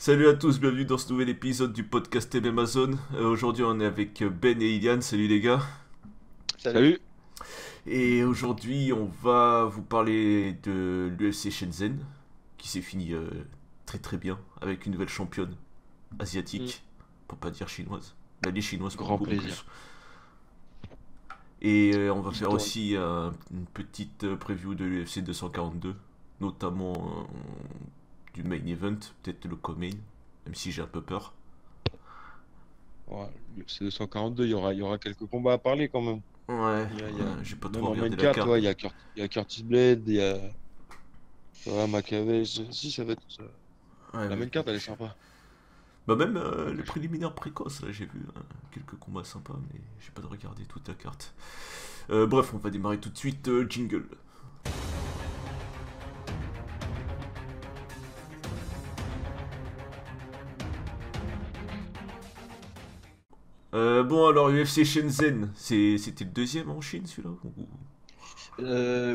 Salut à tous, bienvenue dans ce nouvel épisode du podcast MM Amazon. Aujourd'hui on est avec Ben et Ilian, salut les gars. Salut. Salut. Et aujourd'hui on va vous parler de l'UFC Shenzhen, qui s'est fini très très bien, avec une nouvelle championne asiatique, pour pas dire chinoise. La ligue chinoise pour Grand beaucoup plaisir. plus. Et on va faire Historique. aussi une petite preview de l'UFC 242, notamment du main event, peut-être le co-main, même si j'ai un peu peur. Ouais, c'est 242, il y aura quelques combats à parler quand même. Ouais, Il y a- j'ai pas Même trop en main regardé la card, carte. ouais, il y a Curtis Blade, il y a Macavé. Si, ça va être. Ouais, La main card, elle est sympa. bah même les préliminaires précoces, là j'ai vu quelques combats sympas, mais j'ai pas de regarder toute la carte. Bref, on va démarrer tout de suite, jingle. Bon alors UFC Shenzhen, c'était le deuxième en Chine celui-là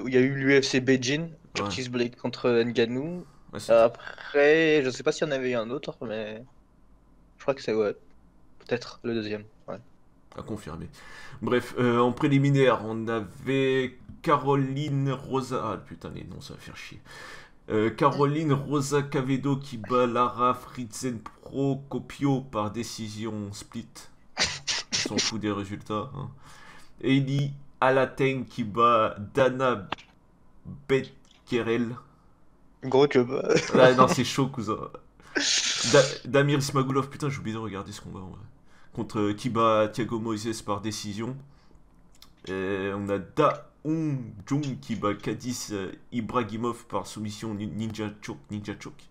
Où il y a eu l'UFC Beijing, Ouais. Curtis Blade contre Ngannou. Ouais, c'était Après, je sais pas s'il y en avait eu un autre, mais je crois que c'est ouais, peut-être le deuxième. Ouais. à confirmer. Bref, en préliminaire, on avait Caroline Rosa... Ah putain, les noms, ça va faire chier. Caroline Rosa Cavedo qui bat Lara Fritzen Procopio par décision split. On s'en fout des résultats. Hein. Eli Alateng qui bat Dana Betkerel. Gros club. Ah non, c'est chaud, cousin. Damir Ismagulov, putain, j'ai oublié de regarder ce combat en vrai. Contre qui bat Thiago Moises par décision. Et on a Da Hong Jung qui bat Kadis Ibrahimov par soumission Ninja Choke. Ninja Choke.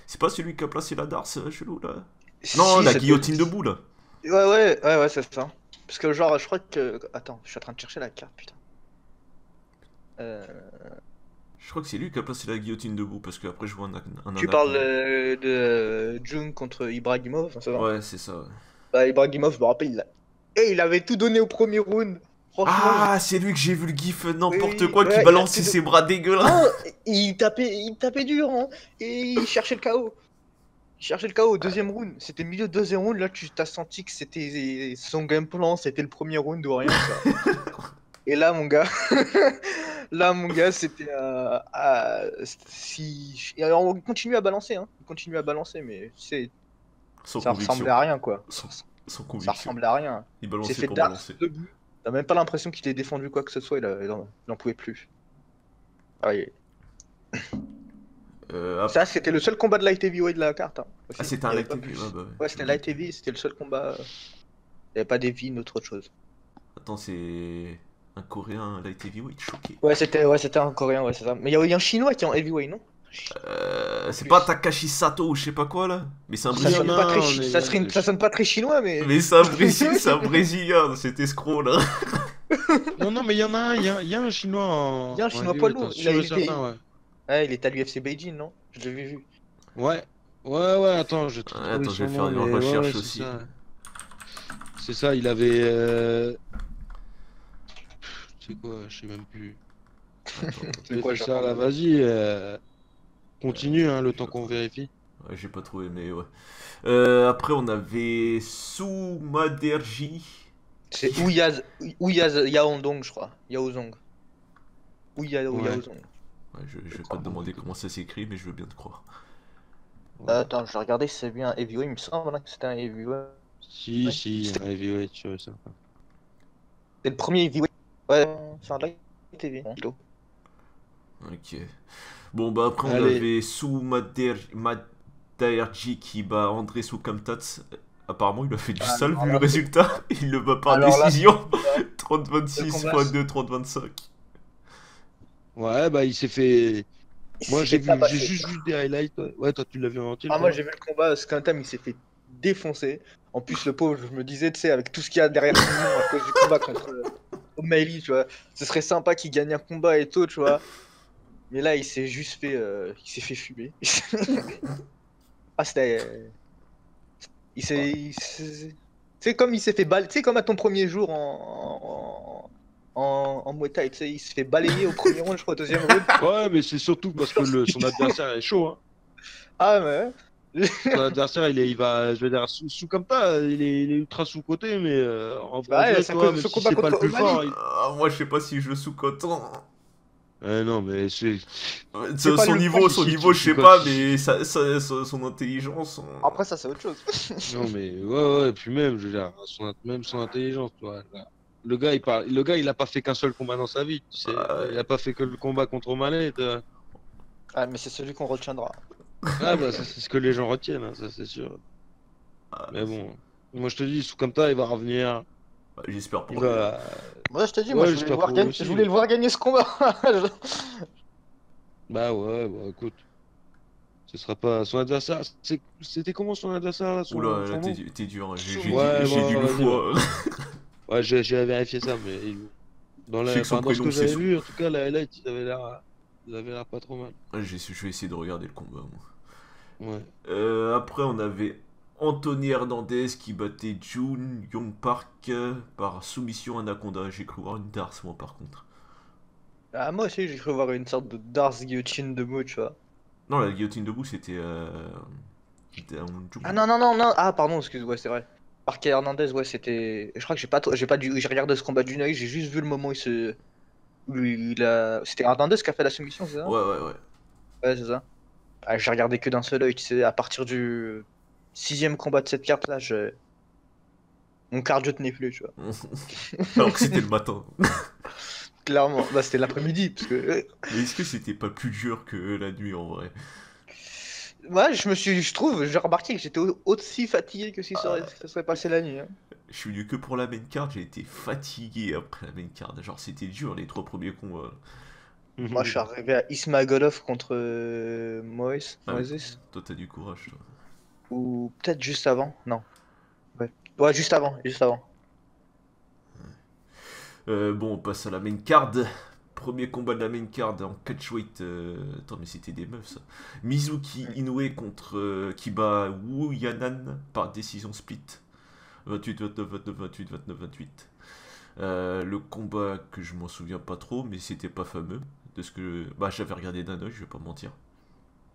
C'est pas celui qui a placé la darse chelou là? Non, Si, la c'était- guillotine debout là. Ouais, c'est ça. Parce que genre, je crois que... Attends, je suis en train de chercher la carte, putain. Euh, Je crois que c'est lui qui a placé la guillotine debout parce qu'après je vois un Tu parles de Jung contre Ibrahimov, c'est ça? Ouais, c'est ça. Ouais. Bah, Ibrahimov, je me rappelle, il avait tout donné au premier round. Franchement, Ah, c'est lui que j'ai vu le gif n'importe Oui, quoi ouais, qui il a balançait tout de- ses bras dégueulasses. non, il tapait dur, hein, et il cherchait le KO. Il cherchait le KO au deuxième round. C'était milieu de deuxième round, là tu t'as senti que c'était son game plan, c'était le premier round ou rien, quoi. Et là, mon gars, c'était et alors, on continue à balancer, hein. On continue à balancer, mais Sans ça conviction. ressemblait à rien, quoi. Sans Ça conviction. ressemblait à rien. Il Il s'est balançait fait pour darce balancer. debout. T'as même pas l'impression qu'il ait défendu quoi que ce soit, il en pouvait plus. Ah, Après- ça, c'était le seul combat de light heavyweight de la carte, hein, aussi. Ah, c'était un Il y avait light pas heavy, plus. ouais, bah ouais. Ouais, c'était light heavy, c'était le seul combat. Il n'y avait pas d'heavy, ni autre chose. Attends, c'est un coréen light heavyweight choqué. Ouais, c'était un coréen, ouais, c'est ça. Mais il y a un chinois qui est en heavyweight, non? C'est plus. pas Takashi Sato ou je sais pas quoi là. Mais c'est un Ça Il y en sonne brésilien. a pas très, un, chi- ça sonne pas très chinois, mais. Mais c'est un brésilien, c'est un brésilien, cet escroc là. Non, mais il y en a un, il y a un chinois en. Il y a un en chinois poids heavyweight, lourd. hein, Il a sûr et été. certain, ouais. Ouais, il est à l'UFC Beijing, non? Je l'avais vu. Ouais, ouais, attends, je vais te Ouais, retrouver attends, je vais son faire nom, une mais recherche ouais, c'est aussi. ça. C'est ça, il avait. C'est quoi, je sais même plus. C'est quoi, C'est ça, là, vas-y. Continue, hein, le temps qu'on vérifie. Ouais, j'ai pas trouvé, mais ouais. Après, on avait Soumaderji. C'est Ouyaz Yaodong, je crois. Yaozong. Ouais. Yaozong. Ouais, je vais pas te demander comment ça s'écrit, mais je veux bien te croire. Ouais. Attends, je vais regarder si c'est bien un heavyweight. Il me semble hein, que c'était un heavyweight. Si, un heavyweight, sûr et certain. C'est le premier heavyweight. Ouais, c'est un light TV. Ok. Bon, bah après, on Allez. avait Soumaderji qui bat André Soukamtats. Apparemment, il a fait du Ah, sale non, vu le là, résultat. Il le bat par Alors là, décision. le 30-26 combat, x 2, 30-25. Ouais, bah il s'est fait. Moi il s'est fait j'ai tabasser. juste vu des highlights. Ouais, toi tu l'as vu en entier, le Ah, moi combat? j'ai vu le combat, Scantam il s'est fait défoncer. En plus, le pauvre, je me disais, tu sais, avec tout ce qu'il y a derrière son nom à cause du combat contre O'Malley, tu vois, ce serait sympa qu'il gagne un combat et tout, tu vois. Mais là, il s'est juste fait, il s'est fait fumer. Ah, c'était. Tu sais, comme il s'est fait balayer, tu sais, comme à ton premier jour en Muay Thai, tu sais, il s'est fait balayer au premier round, je crois, au deuxième round. Ouais, mais c'est surtout parce que son adversaire est chaud, hein. Ah, mais ouais. Ton adversaire, il va, je veux dire, sous comme ça, il est ultra sous-coté, mais en Bah ouais, vrai, c'est à toi, cause de même ce si combat c'est pas le contre plus O'Malley. fort, Moi, je sais pas si je le sous-cote. Non, mais c'est. C'est pas Son le niveau, point. son Si, niveau, tu je sais sous-cotes, pas, si, mais son intelligence. Après, ça, c'est autre chose. Non, mais ouais, et puis même, je veux dire, même son intelligence, tu vois. Là. Le gars, il a pas fait qu'un seul combat dans sa vie, tu sais. Il a pas fait que le combat contre O'Malley. Ah, mais c'est celui qu'on retiendra. Ah, bah, ça, c'est ce que les gens retiennent, hein, ça, c'est sûr. Ah, Mais bon, moi, je te dis, sous comme ça, il va revenir. j'espère Il pour lui. va. Moi, je te dis, moi, Ouais, j'espère pour lui je aussi. voulais le voir gagner ce combat. Bah, ouais, bah, écoute. Ce sera pas son adversaire. C'était comment son adversaire, là, Oula, là, son nom? t'es dur. Hein. Sumo. Ouais, J'ai dit bon, le vas-y, ouais. fois. Ouais, j'ai vérifié ça, mais Je sais que son enfin, dans ce prénom, que c'est j'avais Sou. vu, en tout cas, la highlight, il avait l'air pas trop mal. Je vais essayer de regarder le combat, moi. Ouais. Après, on avait Anthony Hernandez qui battait Jun Young Park par soumission Anaconda. J'ai cru voir une Darce, moi, par contre. Ah, moi aussi, j'ai cru voir une sorte de Darth guillotine debout, tu vois. Non, la guillotine debout, c'était Jun. Ah, non, non, non, non. Ah, pardon, excuse-moi, c'est vrai. Parker Hernandez, ouais, c'était. Je crois que j'ai regardé ce combat d'une œil, j'ai juste vu le moment où C'était Hernandez qui a fait la soumission, c'est ça? Ouais. Ouais, c'est ça. Ah, j'ai regardé que d'un seul œil, tu sais, à partir du sixième combat de cette carte-là, mon cardio tenait plus, tu vois. Alors que c'était le matin. Clairement, bah c'était l'après-midi, parce que Mais est-ce que c'était pas plus dur que la nuit en vrai? moi je trouve, j'ai remarqué que j'étais aussi fatigué que si ça serait passé la nuit. Hein. Je suis venu que pour la main card, j'ai été fatigué après la main card. Genre, c'était dur les 3 premiers combats. Moi je suis arrivé à Ismagolov contre Ah, mais Moises, toi, t'as du courage, toi. ou peut-être juste avant, non. Ouais, ouais juste avant, juste avant. Bon, on passe à la main card. Premier combat de la main card en catchweight. Attends, mais c'était des meufs ça. Mizuki Inoue contre qui bat Wu Yanan par décision split. 28, 29, 29, 28, 29, 28. Le combat que je m'en souviens pas trop, mais c'était pas fameux. De ce que. Bah, j'avais regardé d'un oeil, je vais pas mentir.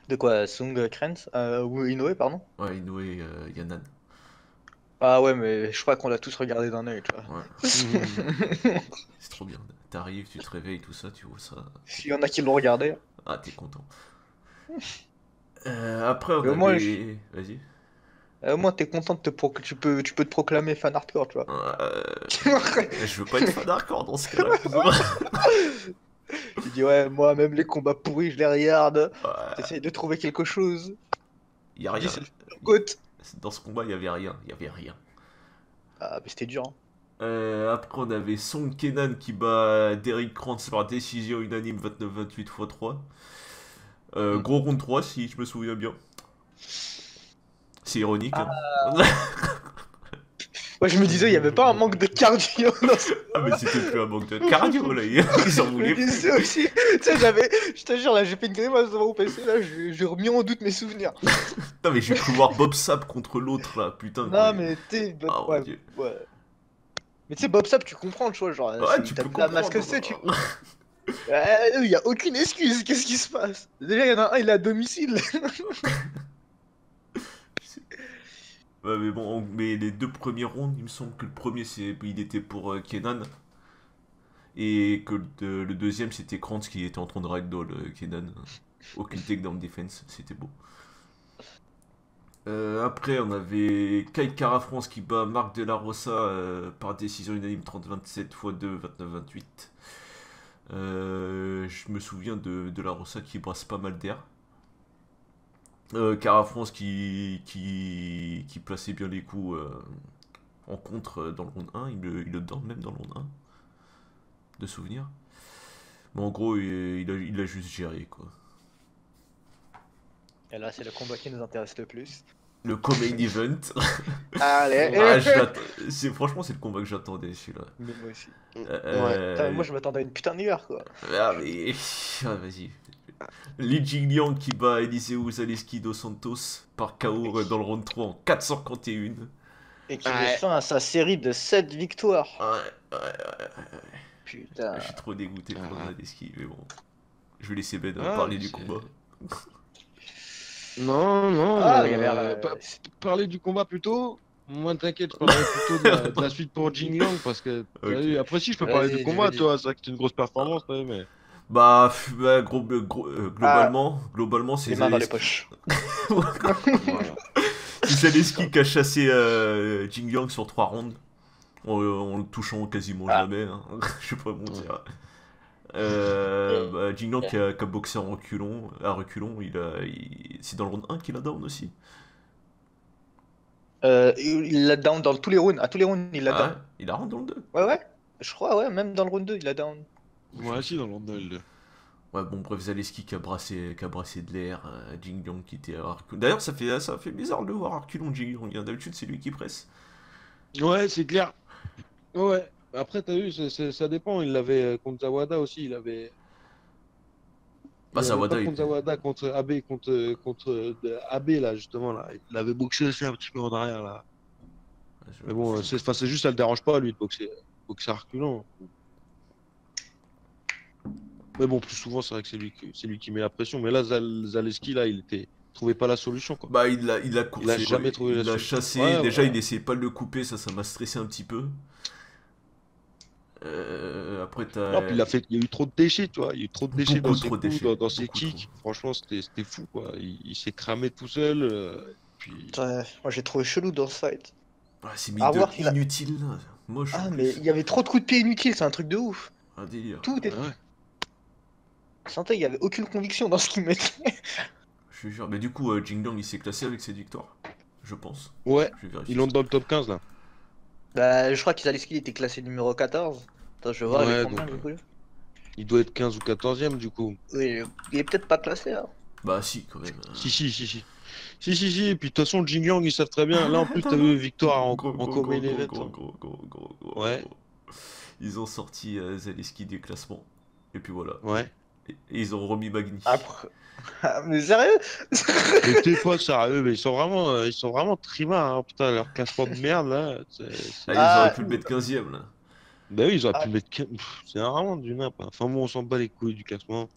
De quoi, Sung Krenz ou Inoue, pardon? Ouais, Inoue Yanan. Ah ouais, mais je crois qu'on l'a tous regardé d'un œil, tu vois. Ouais, c'est trop bien. T'arrives, tu te réveilles, tout ça, tu vois ça. S'il y en a qui l'ont regardé. Ah, t'es content. Après, on Mais au moins, avait. Vas-y. au moins t'es content que tu peux te proclamer fan hardcore, tu vois. Je veux pas être fan hardcore dans ce cas-là. Tu dis ouais, moi même les combats pourris, je les regarde. Ouais, T'essayes de trouver quelque chose. y a Tu dis rien. c'est le côte. Dans ce combat, y avait rien. Y avait rien. Ah mais c'était dur. Hein. Après, on avait Song Kenan qui bat Derrick Krantz par décision unanime 29-28 x 3. Gros round 3, si je me souviens bien. C'est ironique. Hein. Ouais, je me disais, il y avait pas un manque de cardio dans ce... Ah, mais c'était plus un manque de cardio là. Ils en Je me voulaient plus. disais aussi. Tu sais, je te jure, là, j'ai fait une grimace devant mon PC, là, j'ai remis en doute mes souvenirs. Non, mais j'ai cru voir Bob Sapp contre l'autre là. Putain. Non, mais t'es. Ah, mon Ouais, Dieu. ouais. Mais tu sais, Bob Sapp, tu comprends le choix, genre, Ouais, tu t'as peux vu la comprendre. masse que c'est, tu. Il y a aucune excuse, qu'est-ce qui se passe? Déjà, il y en a un, il est à domicile. Ouais, mais bon, mais les 2 premiers rounds, il me semble que le premier, il était pour Kenan. Et que le deuxième, c'était Krantz qui était en train de ragdoll Kenan. Aucune takedown defense, c'était beau. Après, on avait Kai Kara France qui bat Marc de la Rosa par décision unanime 30-27 x 2, 29-28. Je me souviens de la Rosa qui brasse pas mal d'air. Kara France qui plaçait bien les coups en contre dans le round 1. Il le donne même dans le round 1. De souvenir. Mais en gros, il a juste géré quoi. Et là, c'est le combat qui nous intéresse le plus. Le co-main event. Allez, Franchement, c'est le combat que j'attendais celui-là. mais moi aussi. Euh, Moi, je m'attendais à une putain d'hiver, quoi. Ah, mais. Ah, vas-y. Li Jingliang qui bat Eliseu Zaleski dos Santos par KO dans le round 3 en 451. Et qui met fin à sa série de 7 victoires. Ouais. Putain. Je suis trop dégoûté pour Zaleski, mais bon. Je vais laisser Ben Ah, parler mais du c'est- combat. Non, non, Ah, il y avait. parler du combat plutôt. Moi, t'inquiète, je parlerai plutôt de la suite pour Jingliang parce que t'as Ok. vu, après si je peux parler du Vas-y, combat, vas-y. tu vois, c'est vrai que c'est une grosse performance, t'as vu, mais. Bah, Ah, globalement, c'est les mains dans les Zaleski. poches. Voilà. C'est Zaleski qui a chassé Jing Yang sur 3 rounds. En le touchant quasiment Ah. jamais, hein. Je vais pas mentir. Et- Bah, Jing Yang qui a boxé en reculons, à reculons, c'est dans le round 1 qu'il a down aussi. il l'a down dans tous les rounds. À tous les rounds, il l'a Ah ouais, down. il a round dans le 2. Ouais, ouais. Je crois, ouais, même dans le round 2, il l'a down. Ouais, si, dans le Randall 2. Ouais, bon, bref, Zaleski qui a brassé de l'air, Jing Yang qui était à reculons. D'ailleurs, ça fait bizarre de le voir à reculons, Jing Yang. D'habitude, c'est lui qui presse. Ouais, c'est clair. Ouais. Après, t'as vu, ça dépend. Il l'avait contre Zawada aussi. Bah, Il ça avait va, pas contre Zawada, contre Abe, contre Abe, là, justement, là. Il avait boxé aussi un petit peu en arrière, là. Mais bon, c'est juste, ça le dérange pas, lui, de boxer à reculons. Mais bon, plus souvent, c'est vrai que c'est lui qui met la pression. Mais là, Zaleski, là, il trouvait pas la solution, quoi. Bah, il a Il a coursé, quoi. jamais trouvé la Il l'a solution. chassé. Ouais, Déjà, il voilà. essayait pas de le couper, ça m'a stressé un petit peu. Après, Non, puis il y a eu trop de déchets, tu vois. Il y a eu trop de déchets dans beaucoup ses trop de coups, déchets. dans ses Beaucoup trop. kicks. Franchement, c'était fou, quoi. Il s'est cramé tout seul. Puis... Ouais, moi, j'ai trouvé chelou dans ce fight. Ouais, c'est mis À de voir s'il a. inutile, moche en Ah, mais plus. il y avait trop de coups de pied inutiles, c'est un truc de ouf. Un délire. Tout est. Ouais. Je sentais qu'il y avait aucune conviction dans ce qu'il mettait. Je te jure. Mais du coup, Jing Liang, il s'est classé avec cette victoire. Je pense. Ouais, Je vais vérifier ils l'ont ça. dans le top 15, là. Bah, je crois qu'il était classé numéro 14. Attends, je vais voir, il est Ouais, combien donc, du coup? il doit être 15 ou 14e, du coup. Oui, il est peut-être pas classé, hein. Bah, si, quand même. Si, si, si, si. Si, si, si. Et puis, de toute façon, Jin Yang, ils savent très bien. Là, en plus, Non, t'as vu non. victoire en, Gros, en gros, gros, co-main gros, event. gros, Hein. gros, gros, gros, gros, Ouais, gros. Ils ont sorti Zaleski du classement. Et puis voilà. ouais. Et ils ont remis Magny. Après. Ah, mais sérieux? Mais t'es pas sérieux, mais ils sont vraiment trimards, hein. Putain, leur classement de merde, là. Ah, ils auraient Ah, pu le mettre 15ème là. Bah oui, ils auraient ah, pu mettre. C'est vraiment du nimp. Hein. Enfin bon, on s'en bat les couilles du classement.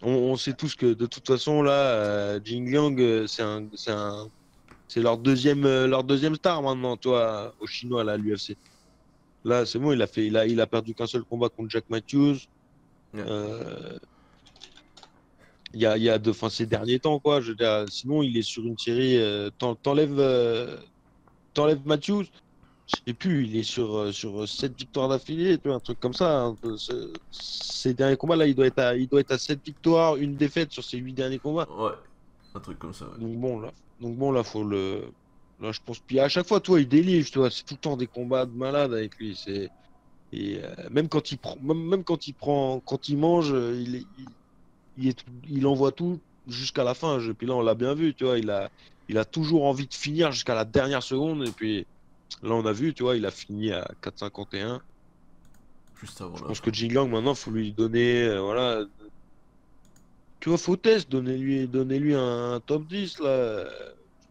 On sait tous que de toute façon, là, Jing Liang, c'est leur deuxième star maintenant, toi, au Chinois, là, à l'UFC. Là, c'est bon, il a perdu qu'un seul combat contre Jack Matthews. Ouais. Enfin, ces derniers temps, quoi. Je veux dire, sinon, il est sur une série. T'enlèves Matthews, je sais plus, il est sur 7 victoires d'affilée, tu vois, un truc comme ça. Hein. Ces derniers combats, là, il doit être à 7 victoires, une défaite sur ses 8 derniers combats. Ouais, un truc comme ça. Ouais. Donc bon, là, faut le. Là, je pense. Puis à chaque fois, toi, il délivre, tu vois, c'est tout le temps des combats de malade avec lui. Et même quand il prend, même quand il mange, il envoie tout jusqu'à la fin. Puis là, on l'a bien vu, tu vois, il a toujours envie de finir jusqu'à la dernière seconde. Et puis là, on a vu, tu vois, il a fini à 4,51. Juste avant Je la pense fin. que Jinglang, maintenant, faut lui donner, voilà. Tu vois, faut test, donnez-lui un top 10, là.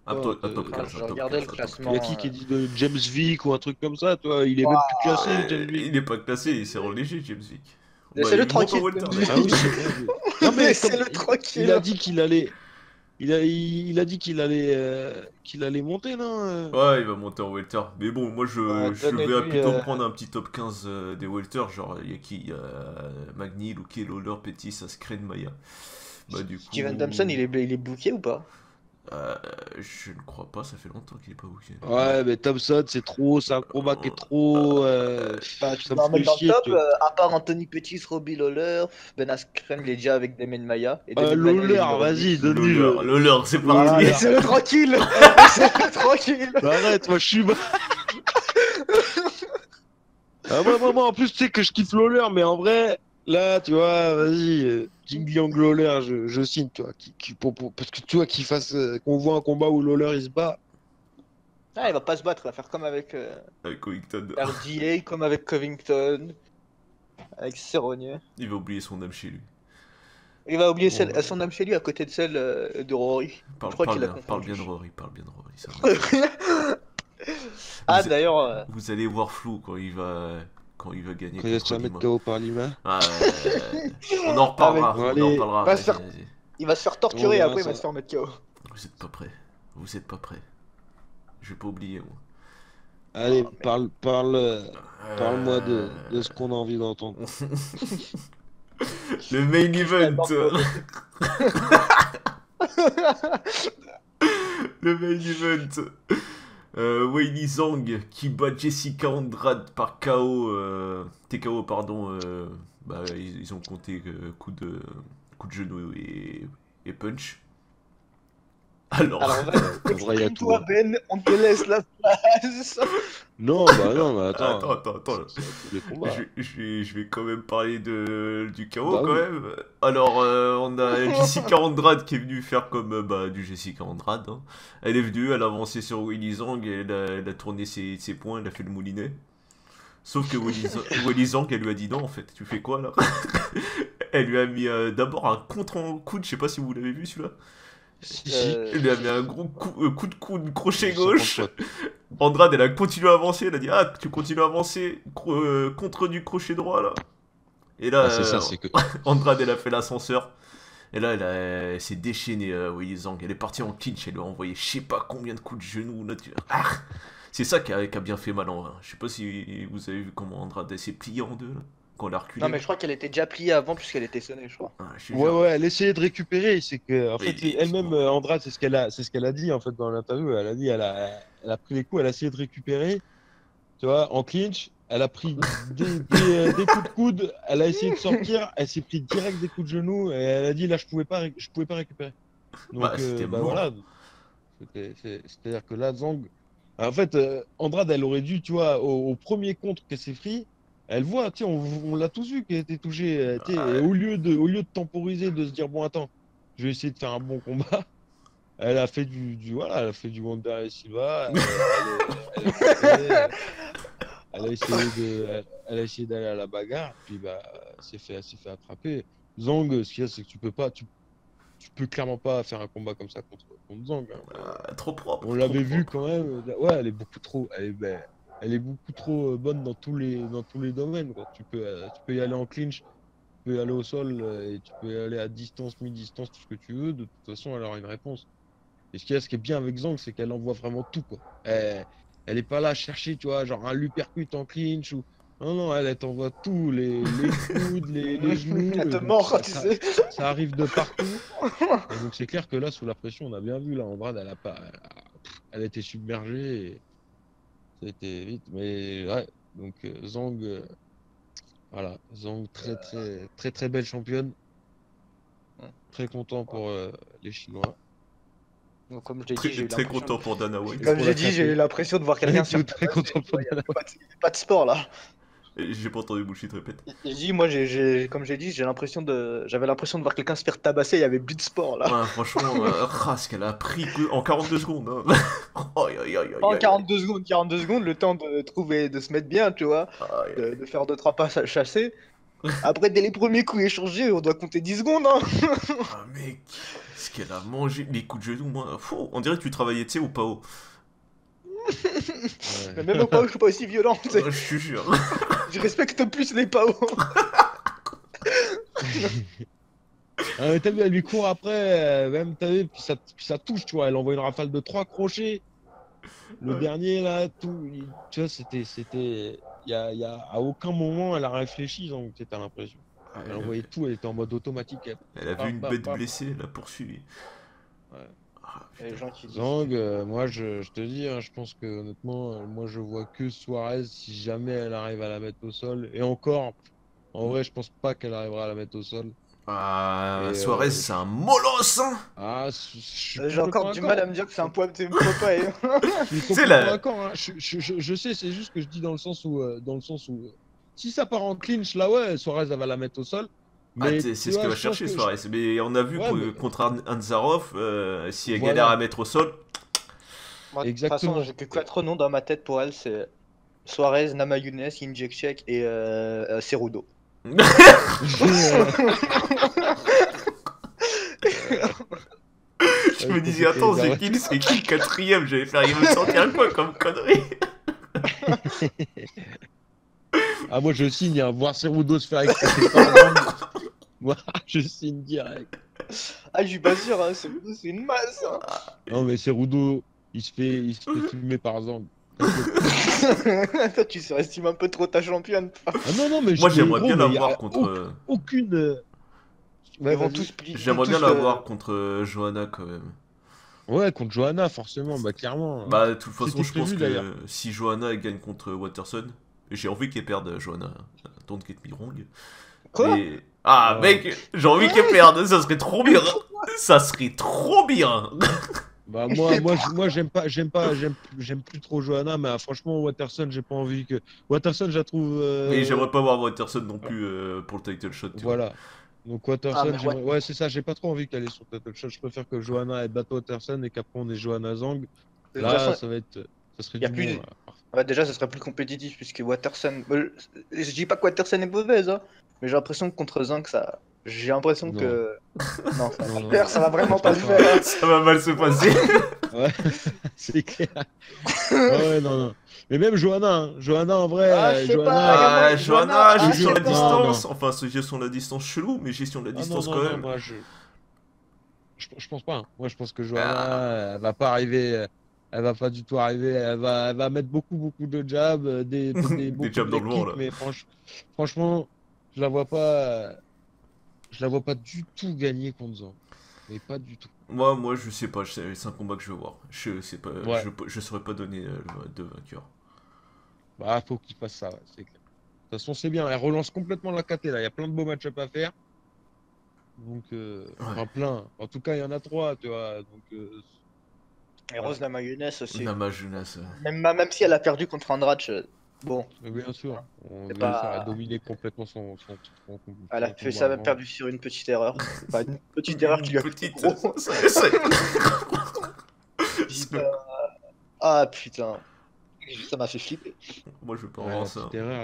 Un, Pas, top ah, 15, je un top regardais 15, le un top 15. il y a classement. qui dit de James Vick ou un truc comme ça, tu vois, il est même plus Ouah, classé, James Vick. Il est pas classé, il s'est relégé, James Vick. Bah, laissez-le il monte en tranquille. welter Ah oui, d'ailleurs. c'est vrai. Non, mais Laissez-le il tranquille. a dit qu'il allait. Il a dit qu'il allait monter, non? Ouais, il va monter en welter. Mais bon, moi je vais Donnez-lui. plutôt prendre un petit top 15 des welter. Genre, il y a qui? Il y a Magny, Luke, Lawler, Pettis, Askren, Maya. Bah, du coup. Steven Thompson, il est booké ou pas? Je ne crois pas, ça fait longtemps qu'il est pas booké. Ouais, mais Thompson, c'est trop, c'est un combat qui est trop. Bah, tu Ça peux me en fait mettre dans le chier. top, à part Anthony Pettis, Robbie Lawler, Ben Askren, il est déjà avec Demian Maia. Et Demian Maia, il est Lawler, numéro vas-y, 10. donne-lui le. Lawler, c'est Voilà, parti. laissez-le tranquille. Laissez-le tranquille. Arrête, moi je suis. Moi, en plus, tu sais que je kiffe Lawler, mais en vrai, là, tu vois, vas-y, Jing Liang Lawler, je signe, tu vois, parce que tu vois qu'on voit un combat où Lawler il se bat. Ah, il va pas se battre, il va faire comme avec Avec Covington. RDA, comme avec Covington, avec Cerrone. Il va oublier son âme chez lui. Il va oublier Ouais. son âme chez lui à côté de celle de Rory. Parle, Je crois parle qu'il a bien, parle confondu. bien de Rory, parle bien de Rory. Ça va. Ah, Vous- d'ailleurs, Vous allez voir flou quand il va gagner Quand il va se contre faire Lima. mettre KO par Lima. Ah, on en reparlera, Ah, mais- on en parlera. Allez, va se faire- Vas-y. il va se faire torturer et On verra après il va ça. se faire mettre KO. Vous êtes pas prêts. Vous êtes pas prêts. Je vais pas oublier, moi. Allez, Oh, mais- parle-moi de ce qu'on a envie d'entendre. Le main event. Le main event. Weili Zhang qui bat Jessica Andrade par KO. TKO, pardon. Bah, ils ont compté coup de genou et punch. Alors, Alors, En vrai, il y a tout. toi, Ben, on te laisse la place. Non, bah non, mais attends. attends. C'est tous les combats. Je vais quand même parler du KO Bah quand oui. même. Alors, on a Jessica Andrade qui est venue faire comme du Jessica Andrade. Hein. Elle est venue, elle a avancé sur Weili Zhang et elle a tourné ses poings, elle a fait le moulinet. Sauf que Weili Zhang, elle lui a dit non en fait, tu fais quoi là? Elle lui a mis d'abord un contre en coude, je sais pas si vous l'avez vu celui-là. Si, si. Elle lui a mis un gros coup de coude crochet 50 gauche. fois. Andrade, elle a continué à avancer, elle a dit ah tu continues à avancer contre du crochet droit là. Et là, Ah, c'est ça, c'est que. Andrade, elle a fait l'ascenseur. Et là, elle s'est déchaînée, Weili Zhang. Elle est partie en clinch, elle lui a envoyé je sais pas combien de coups de genoux. Là, ah c'est ça qui a bien fait mal en vrai. Je sais pas si vous avez vu comment Andrade s'est pliée en deux là, quand elle a reculé. Non, mais je crois qu'elle était déjà pliée avant, puisqu'elle était sonnée, je crois. Ah, je te Ouais, jure. ouais, elle essayait de récupérer. C'est que, en Oui, fait, elle-même, Andrade, c'est ce qu'elle a dit en fait dans l'interview. Elle a dit, elle a pris les coups, elle a essayé de récupérer. Tu vois, en clinch, elle a pris des coups de coude, elle a essayé de sortir, elle s'est pris direct des coups de genoux et elle a dit là, je pouvais pas récupérer. Donc, Bah, c'était bah mort. voilà. C'est-à-dire que là, Zhang. En fait, Andrade, elle aurait dû, tu vois, au premier contre qu'elle s'est pris, elle voit, tu sais, on l'a tous vu qu'elle était touchée, tu sais, et au lieu de temporiser, de se dire, bon, attends, je vais essayer de faire un bon combat, elle a fait voilà, elle a fait du Wonder et Silva, elle a essayé d'aller à la bagarre, puis bah, elle s'est fait attraper. Zhang, ce qu'il y a, c'est que tu peux clairement pas faire un combat comme ça contre Zhang. Hein. Trop propre. On trop l'avait vu propre. quand même. Ouais, elle est beaucoup trop. Elle est beaucoup trop bonne dans tous les domaines. Quoi. Tu peux y aller en clinch, tu peux y aller au sol et tu peux y aller à distance, mi-distance, tout ce que tu veux. De toute façon, elle aura une réponse. Et ce qui est bien avec Zhang, c'est qu'elle envoie vraiment tout. Quoi. Elle est pas là à chercher, tu vois, genre un uppercut en clinch ou. Non, non, elle t'envoie tout, les coudes, les genoux. Elle te donc mord, tu sais. ça arrive de partout. Et donc c'est clair que là, sous la pression, on a bien vu, là, Andrade, elle a été submergée et ça a été vite. Mais ouais, donc Zhang, voilà, Zhang, très belle championne. Très content pour les Chinois. Donc, comme je l'ai Très, dit, j'ai eu très l'impression. content pour Dana White. Comme Pour j'ai la dit, j'ai eu taper. l'impression de voir quelqu'un Tu es sur très content pour Il y avait pas de sport là. J'ai pas entendu bullshit, répète. J'ai dit, moi, comme j'ai dit, j'avais l'impression de voir quelqu'un se faire tabasser. Il y avait but de sport là. Ouais, franchement, ce qu'elle a pris en 42 secondes. Hein. Aïe, aïe, aïe, Pas en aïe, 42 secondes, le temps de trouver, de se mettre bien, tu vois, aïe. Aïe, de faire 2-3 passes à chasser. Après, dès les premiers coups échangés, on doit compter 10 secondes. Hein. ah, mec, ce qu'elle a mangé, les coups de genou, moi. On dirait que tu travaillais, tu sais, au PAO. Ouais. Mais même au PAO, je suis pas aussi violent. Tu sais. Je te jure. Je respecte plus les PAO. Ah, mais t'as vu, elle lui court après, même t'as vu, puis ça touche, tu vois, elle envoie une rafale de 3 crochets. Le Ouais. dernier là, tu vois, à aucun moment elle a réfléchi, donc t'as l'impression. Elle envoyait tout, elle était en mode automatique. Elle a vu une bête blessée, elle l'a poursuivie. Ouais. Ah, Il y a des putain. gens qui disent. Zhang, moi je te dis, hein, je pense que honnêtement, moi je vois que Suarez si jamais elle arrive à la mettre au sol. Et encore, en vrai, je pense pas qu'elle arrivera à la mettre au sol. Ah, Et, Suarez, c'est un molosse, hein. Ah, je suis J'ai encore du mal à me dire que c'est un poids de papa. Je suis C'est complètement la- d'accord. Hein. Je sais, c'est juste que je dis dans le sens où, si ça part en clinch, là ouais, Suarez elle va la mettre au sol. Ah, Mais c'est tu ce vois, qu'elle va je pense chercher, que Suarez. Mais on a vu Ouais, mais- contre Anzarov, si elle Voilà. galère à mettre au sol. Moi, de toute Exactement. façon, j'ai que 4 noms dans ma tête pour elle, c'est Suarez, Namajunas, Injekchek et Cerudo. Je me disais, attends, c'est qui le quatrième? J'allais faire, il me sortir quoi comme connerie? Ah, moi je signe, hein, voir Cerudo se faire éclater par la jambe. Moi je signe direct. Ah, je suis pas sûr, hein, c'est une masse. Hein. Non, mais Cerudo, il se fait filmer par Zang. Toi, tu surestimes un peu trop ta championne. Ah non, non, mais Moi, mais j'aimerais gros, bien mais y l'avoir a contre. aucune. Ouais, Ils vont vas-y. tous plier. J'aimerais bien l'avoir contre Johanna quand même. Ouais, contre Johanna, forcément, bah clairement. Bah, de toute façon, C'était je pense prévu d'ailleurs. que si Johanna elle gagne contre Watterson, j'ai envie qu'elle perde Johanna. Don't get me wrong. Quoi? Mais. Ah, Ouais. mec, j'ai envie qu'elle perde, ça serait trop bien. Ça serait trop bien. Bah j'aime plus trop Johanna, mais franchement Watterson, j'ai pas envie que Watterson, je la trouve. Mais j'aimerais pas voir Watterson non plus pour le title shot, tu vois. Voilà. Donc Ah, Watterson, mais ouais. ouais, c'est ça, j'ai pas trop envie qu'elle ait son title shot. Je préfère que Johanna elle batte Watterson et qu'après on ait Johanna Zhang. De toute Là, façon, ça serait y a du plus. bon. Là. Ouais, déjà, ça serait plus compétitif puisque Watterson. Je dis pas que Watterson est mauvaise, hein, mais j'ai l'impression que contre Zinc, ça. J'ai l'impression Non. que. Non, ça va Non, pas le non. faire, ça va vraiment Je pas le pense pas. faire. Hein. Ça va mal se passer. Ouais, c'est clair. Ouais, non, non. Mais même Johanna, hein. Johanna en vrai, Ah, je sais pas, y a Johanna. moyen- Johanna, ah, gestion de je la sais pas. distance. Enfin, ce gestion de la distance chelou, mais gestion de la Ah non, distance non, quand non, même. moi je pense pas. Hein. Moi je pense que Ah. Johanna, elle va pas arriver, elle va pas du tout arriver. Elle va mettre beaucoup de jabs, Des beaucoup jabs de dans leg le vent, kicks, là. mais franchement, je la vois pas, je la vois pas du tout gagner contre Zhang. Mais pas du tout. Moi, je sais pas, c'est un combat que je veux voir. Je sais pas, Ouais. je saurais pas donner de vainqueur. Bah, faut qu'il fasse ça, ouais, c'est clair. De toute façon, c'est bien. Elle relance complètement la KT là. Il y a plein de beaux match-up à faire. Donc, enfin, Ouais. plein. En tout cas, il y en a 3, tu vois. Donc, Et Rose la mayonnaise aussi. Nama jeunesse. Même si elle a perdu contre Andrade, bon, mais bien sûr. c'est Bien sûr, elle a pas. dominé complètement son Elle a fait combat ça, même avant. perdu sur une petite erreur. Enfin, une petite erreur qui lui a coûté Petite. gros. Putain. Ah putain. Ça m'a fait flipper. Moi, je veux pas Ouais, voir la ça. petite erreur,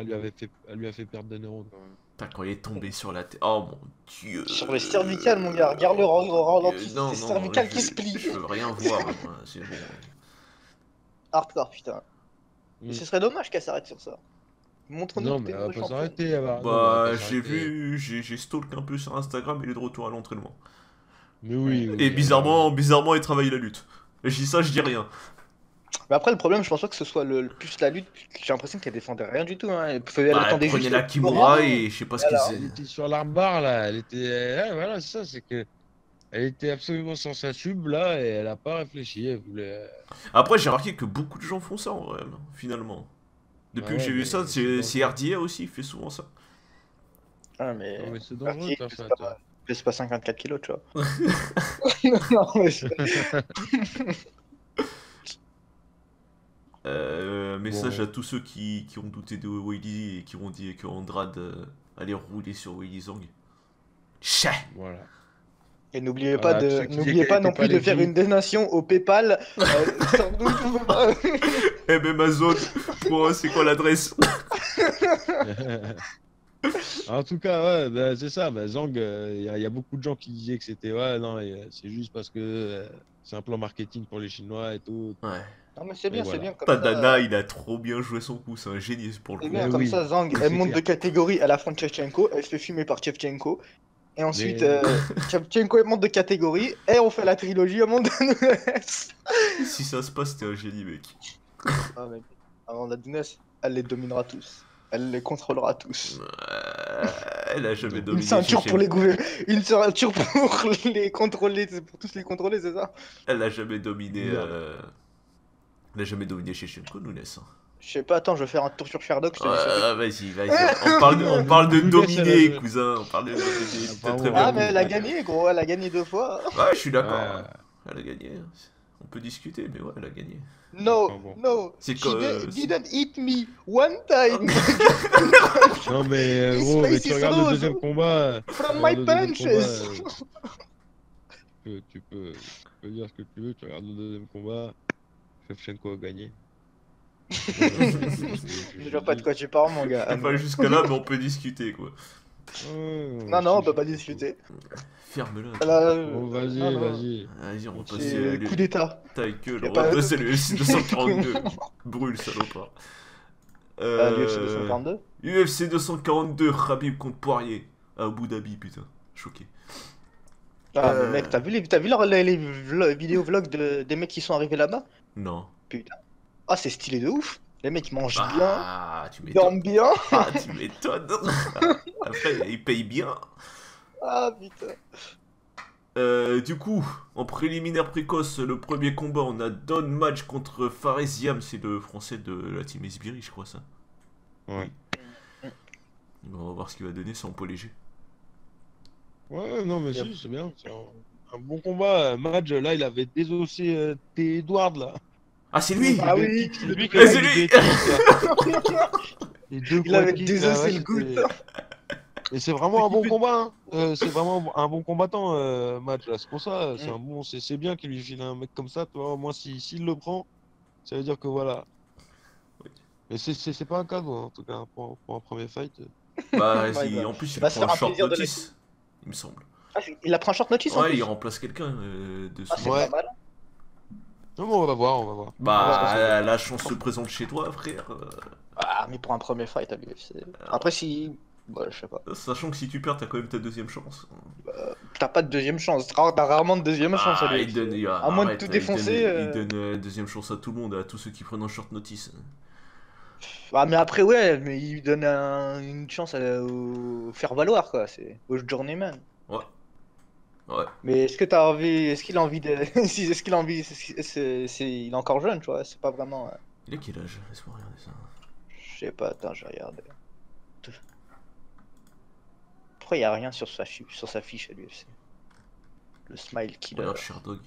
elle lui a fait perdre 2 neurones quand même. Putain, quand il est tombé sur la tête. Oh mon dieu. Sur les cervicales, mon gars. Regarde le ralenti. Non, C'est non, cervicales qui se je plient. veux rien voir. Moi, c'est bon. Hardcore, putain. Mm. Et ce serait dommage qu'elle s'arrête sur ça. Montre-nous Non, que mais t'es elle va une pas championne. s'arrêter. Non, mais elle va Bah, pas j'ai s'arrêter. vu, j'ai stalk un peu sur Instagram, il est de retour à l'entraînement. Mais oui, oui. Et bizarrement, il travaille la lutte. Et je dis ça, je dis rien. Mais après, le problème, je pense pas que ce soit le plus la lutte. J'ai l'impression qu'elle défendait rien du tout. Hein. Elle Bah, attendait prenez juste la le Kimura Kimura. et je sais pas ce Voilà. qu'ils Elle faisaient. était sur l'armbar là. Elle était. Ouais, voilà, c'est ça. C'est que. Elle était absolument sans sa sub là et elle a pas réfléchi. Elle voulait. Après, j'ai remarqué que beaucoup de gens font ça en vrai, finalement. Depuis Ah que ouais, j'ai vu mais ça, c'est c'est RDA aussi, il fait souvent ça. Ah, mais. Non, mais c'est dangereux de faire ça, tu vois. C'est pas 54 kilos, tu vois. Non, mais Message Bon. à tous ceux qui ont douté de Weili et qui ont dit que Andrade allait rouler sur Weili Zhang. Chais. Voilà. Et n'oubliez pas Voilà, tous ceux qui disaient n'oubliez qu'elle pas était non plus pas de faire legit. une donation au PayPal. Sans doute, Amazon, c'est quoi l'adresse? En tout cas, ouais, bah, c'est ça. Bah, Zhang, y a beaucoup de gens qui disaient que c'était ouais, non, c'est juste parce que c'est un plan marketing pour les Chinois et tout. Ouais. Non, mais Et c'est voilà. bien comme Tadana, ça. il a trop bien joué son coup, c'est un génie pour le C'est coup. bien Mais comme oui, ça, Zhang, c'est elle monte clair. de catégorie, elle affronte Shevchenko, elle se fait fumer par Shevchenko. Et ensuite, Mais- Shevchenko elle monte de catégorie, et on fait la trilogie, elle monte de Nunes. Si ça se passe, t'es un génie, mec. Ah, mec. Avant la Nunes, elle les dominera tous. Elle les contrôlera tous. Elle a jamais Une dominé Une ceinture pour Shevchenko. les gouverner, une ceinture pour les contrôler, c'est pour tous les contrôler, c'est ça? Elle a jamais dominé. Merde. Elle a jamais dominé Shevchenko, Nunes. Je sais pas, attends, je vais faire un tour sur Sherlock, je te dis ça. Vas-y. On parle de Nunes, dominer, elle a- cousin. On parle de dominer. T'as très Apparemment, bien Ah, mais elle a compris. gagné, gros, elle a gagné 2 fois. Ouais, je suis d'accord. Ouais. Elle a gagné. On peut discuter, mais ouais, elle a gagné. No, Enfin, bon. no, C'est she que- didn't eat me one time Non, mais His gros, mais face tu is regardes le rose. deuxième combat. from tu my regardes le deuxième punches. combat, tu peux dire ce que tu veux. Tu regardes le deuxième combat. Shevchenko a gagné. Je vois pas de quoi tu parles, mon gars. Enfin, jusqu'à là, mais on peut discuter, quoi. Non, on peut pas discuter. Ferme-le. Bon, vas-y, Non, non. vas-y. Vas-y, on va C'est passer C'est à coup d'état. ta gueule. Y a On va pas- passer à l'UFC 242. Brûle, salopard. L'UFC 242. UFC 242, Khabib contre Poirier. À Abu Dhabi, putain. Choqué. Ah, mais mec, t'as vu les vidéos vlogs des mecs qui sont arrivés là-bas? Non. Putain. Ah, c'est stylé de ouf. Les mecs, ils mangent bien, Ah, tu ils m'étonnes. dorment bien. Ah, tu m'étonnes. Après, ils payent bien. Ah, putain. Du coup, en préliminaire précoce, le premier combat, on a Don Match contre Faresiam, c'est le français de la team Esbiri, je crois ça. Ouais. On va voir ce qu'il va donner, c'est en poids léger. Ouais, non, mais Yep. si, c'est bien. C'est un bon combat. Madge, là, il avait désossé T. Edward, là. Ah, c'est lui Ah Le oui, kick, c'est lui qui Eh, a c'est mis lui les deux kicks, là. Les deux il poids avait de kick, désossé là, le goût. c'était- Et c'est vraiment un bon combat, hein. C'est vraiment un bon combattant, Madge, là. C'est pour ça, c'est un bon, c'est bien qu'il lui file un mec comme ça, tu vois. Au moins, s'il le prend, ça veut dire que voilà. Oui. Mais c'est pas un cadeau, hein, en tout cas, pour un premier fight. Bah, Ouais, en plus, il va le se prend en faire un short plaisir de notice, il me semble. Ah, il a pris un short notice en Ouais, il plus. remplace quelqu'un de Ah, son... c'est Ouais. pas mal. Non, mais on va voir, on va voir. Bah, la chance se présente chez toi, frère. Ah, mais pour un premier fight à l'UFC. Après, si. Bah, je sais pas. Sachant que si tu perds, t'as quand même ta deuxième chance. T'as pas de deuxième chance. T'as rarement de deuxième chance à Ah, l'UFC. À moins de arrête, tout défoncer. il donne deuxième chance à tout le monde, à tous ceux qui prennent en short notice. Ah, mais après, ouais, mais il donne une chance au faire valoir, quoi. C'est au journeyman. Ouais. Ouais. Mais est-ce que t'as envie. Est-ce qu'il a envie de. Est-ce qu'il a envie. Il est encore jeune, tu vois. C'est pas vraiment. Il a quel âge? Laisse-moi regarder ça. Je sais pas, attends, je regarde. Pourquoi il y a rien sur sa fiche à l'UFC? Le Smile Killer. Regarde Sherdog.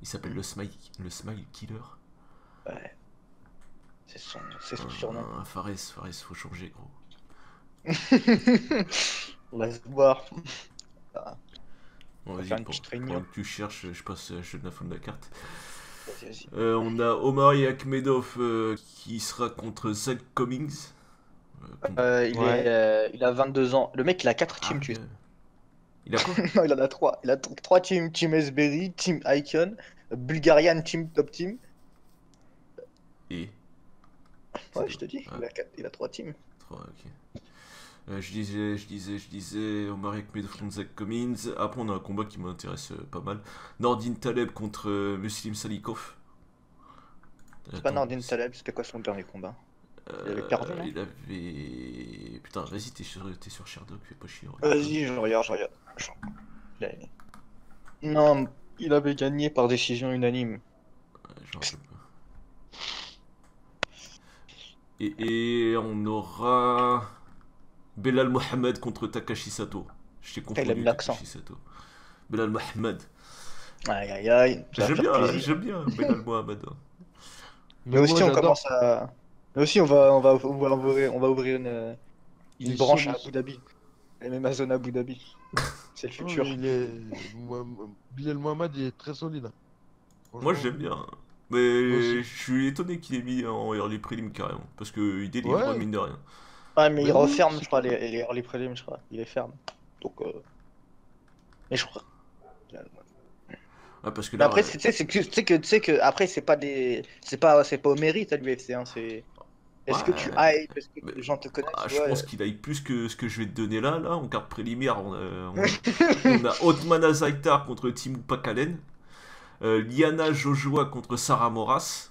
Il s'appelle le Smile Killer. Ouais. C'est son surnom. Fares, faut changer, gros. On va se voir. Bon, va vas-y, faire une petite réunion. pendant que tu cherches, je passe je donne la fin de la carte. Vas-y. On a Omari Akhmedov qui sera contre Zach Cummings. Il a 22 ans. Le mec, il a 4 teams, tu sais. Il a quoi? Non, il en a 3. Il a 3 teams. Team Esberry, Team Icon, Bulgarian Team Top Team. Et Ouais, je te dis, Ouais. il a 3 teams. 3, ok. Je disais Omar Akhmedov contre Zach Cummings. Après, on a un combat qui m'intéresse pas mal. Nordin Taleb contre Muslim Salikov. C'est pas Nordin Taleb, c'était quoi son dernier combat? Il avait perdu, non? Il avait... Putain, vas-y, t'es sur Sherdog, fais pas chier. Vas-y, je regarde. Non, il avait gagné par décision unanime. J'en rappelle pas. Et on aura Belal Mohamed contre Takashi Sato. Je t'ai Il a confondu mis l'accent. Takashi Sato. Belal Mohamed. Aïe aïe aïe. ça va faire plaisir. J'aime bien Belal Mohamed. Mais aussi, moi, on j'adore. commence à. Mais aussi, on va ouvrir une Il est branche à solide. Abu Dhabi. La même Amazon à Abu Dhabi. C'est le Non, futur. mais Bilal Mohamed, il est très solide. Moi Franchement. j'aime bien. Moi Mais aussi. je suis étonné qu'il ait mis en early prélim carrément. Parce qu'il délivre, Ouais. mine de rien. Ouais, mais il Mais oui, referme, c'est je crois, les early prelims, je crois. Il les ferme. Donc, mais je crois. Ah, parce que Mais là, après, tu sais que après, c'est pas au mérite à l'UFC, hein. C'est. Est-ce que tu hype? Est-ce que mais- les gens te connaissent? je Ouais. pense qu'il aille plus que ce que je vais te donner là. En carte préliminaire, on a Otman Azaitar contre Timu Pakalen. Liana Jojoa contre Sarah Moras.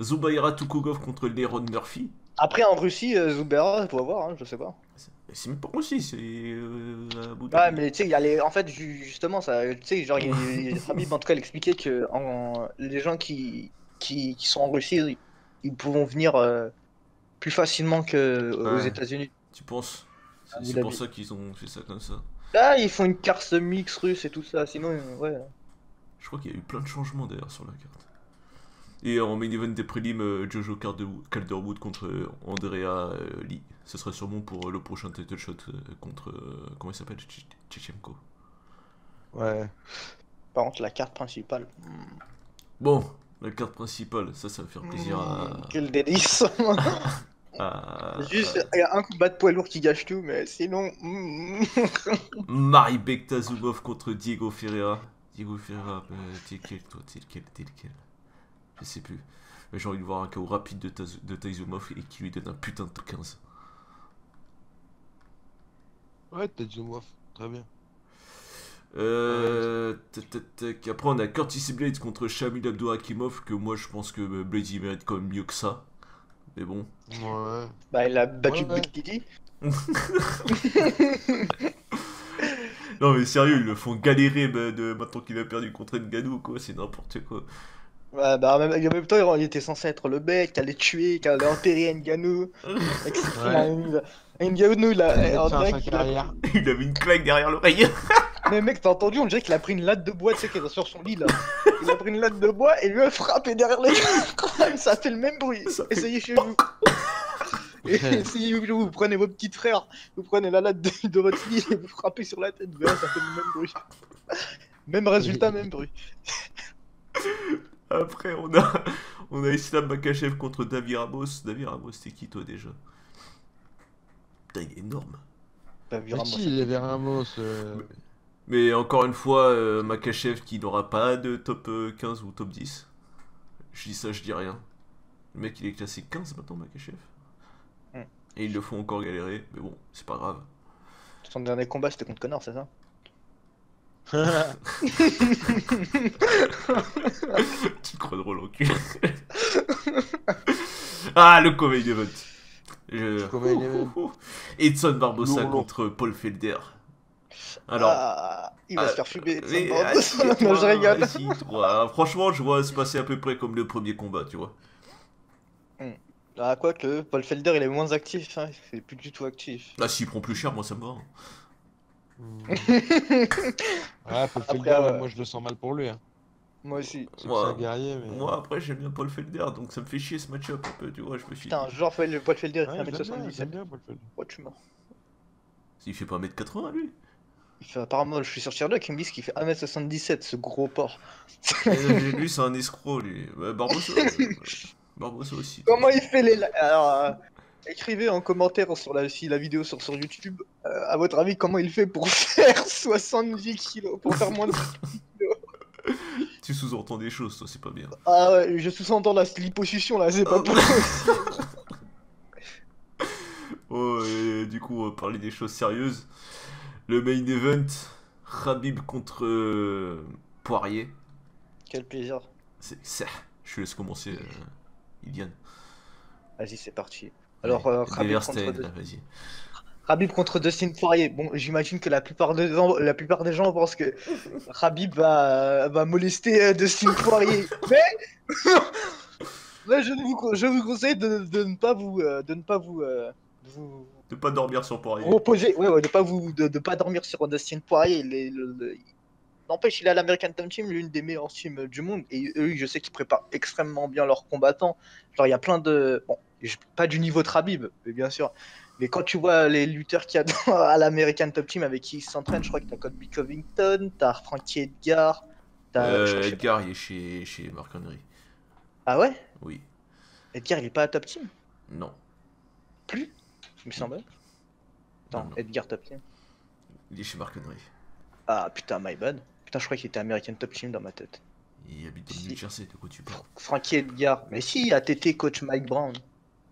Zubaira Tukugov contre Leron Murphy. Après, en Russie, Zubera, faut voir, hein, je sais pas. C'est même pas aussi, c'est à Abu Ouais, Dhabi. mais tu sais, il y a les. En fait, justement, ça. Tu sais, genre, Habib, en tout cas, il expliquait que les gens qui sont en Russie, ils pourront venir plus facilement qu'aux Ouais. États-Unis. Tu penses? Abu C'est pour Dhabi. ça qu'ils ont fait ça comme ça. Là, ils font une carte mix russe et tout ça, sinon, ouais. Je crois qu'il y a eu plein de changements d'ailleurs sur la carte. Et en main event des prélims, Jojo Calderwood contre Andrea Lee. Ce serait sûrement pour le prochain title shot contre. Comment il s'appelle? Tchechenko. Ouais. Par contre, la carte principale. Bon, la carte principale, ça va faire plaisir Quel délice! Juste, il y a un combat de poids lourd qui gâche tout, mais sinon. Mari Bektazumov contre Diego Ferreira. Diego Ferreira, t'es lequel toi? T'es lequel? Je sais plus. Mais j'ai envie de voir un KO rapide de Taizumov et qui lui donne un putain de 15. Ouais, t'as dit moi. Très bien. Après, on a Curtis Blades contre Shamil Abdourakimov, que moi je pense que Blades il mérite quand même mieux que ça. Mais bon. Ouais. Bah, il a battu Ouais. Big Kitty. Non, mais sérieux, ils le font galérer maintenant qu'il a perdu contre Ngannou, quoi. C'est n'importe quoi. Ouais, bah, en même temps, il était censé être le mec qui allait tuer, qui allait enterrer Ngannou. Mec, Ngannou, Il allait on faire dirait sa qu'il a carrière. Il avait une claque derrière l'oreille. Mais mec, t'as entendu? On dirait qu'il a pris une latte de bois, tu sais, qu'il est sur son lit là. Il a pris une latte de bois et lui a frappé derrière les crânes. Ça fait le même bruit. Ça fait- Essayez chez vous. Essayez chez vous, vous prenez vos petits frères, vous prenez la latte de votre lit et vous frappez sur la tête. Vous verrez, ça fait le même bruit. Même résultat, même bruit. Après, on a Islam Makhachev contre David Ramos. David Ramos, c'est qui toi déjà? Putain, il est énorme. Bah, Mais virement, si, il avait Ramos. Mais encore une fois, Makhachev qui n'aura pas de top 15 ou top 10. Je dis ça, je dis rien. Le mec, il est classé 15 maintenant, Makhachev. Hmm. Et ils le font encore galérer, mais bon, c'est pas grave. Son dernier combat, c'était contre Connor, c'est ça? Tu te crois drôle au cul. Ah, le co-main event. Co-main event. Edson Barbosa Lourd. contre Paul Felder. Alors, Ah, il va se faire fumer. mais Non, assieds-toi, je rigole. assieds-toi. Franchement, je vois se passer à peu près comme le premier combat, tu vois. Ah, quoique, Paul Felder, il est moins actif, hein. Il est plus du tout actif. Là, s'il prend plus cher, moi ça me va. Hein. Ouais, Paul Après, Felder, moi je le sens mal pour lui. Hein. Moi aussi. C'est Moi- un guerrier, mais. Moi, après, j'aime bien Paul Felder, donc ça me fait chier ce match-up un peu, tu vois. Je me suis dit, Putain, genre, Paul Felder, il Ouais, fait j'aime bien, 1m77. Paul Felder. Oh, tu mens. il fait pas 1m80 lui. Il fait apparemment, je suis sur Sherlock, ils me disent qu'il fait 1m77, ce gros porc. Lui, c'est un escroc, lui. Barbosa, Barbosa aussi. Comment il fait les... Alors, écrivez en commentaire sur si la vidéo sur YouTube, à votre avis, comment il fait pour faire 70 kilos, pour faire moins de... Tu sous-entends des choses, toi, c'est pas bien. Ah ouais, je sous-entends la liposuction là, c'est pas possible. Oh, et du coup, on va parler des choses sérieuses. Le main event, Khabib contre Poirier. Quel plaisir. C'est. Je te laisse commencer, Iliane. Vas-y, c'est parti. Alors, Deverstein, là, vas-y. Khabib contre Dustin Poirier. Bon, j'imagine que la plupart des gens pensent que Khabib va molester Dustin Poirier. Mais je vous conseille de ne pas vous De pas dormir sur Poirier. reposer, ouais, de pas dormir sur Dustin Poirier. N'empêche, il a l'American Top Team, l'une des meilleures teams du monde, et eux, je sais qu'ils préparent extrêmement bien leurs combattants. Genre, il y a plein de, bon, pas du niveau de Khabib, mais bien sûr. Mais quand tu vois les lutteurs qu'il y a à l'American Top Team avec qui ils s'entraînent, je crois que t'as Colby Covington, t'as Frankie Edgar, je sais pas. Edgar, il est chez Mark Henry. Ah ouais? Oui. Edgar, il est pas à Top Team? Non. Plus? Il me semble. Attends, Non. Edgar Top Team. Il est chez Mark Henry. Ah putain, my bad. Putain, je crois qu'il était American Top Team dans ma tête. Il habite dans Si. le New Jersey, de quoi tu parles? Frankie Edgar. Mais si, ATT coach Mike Brown.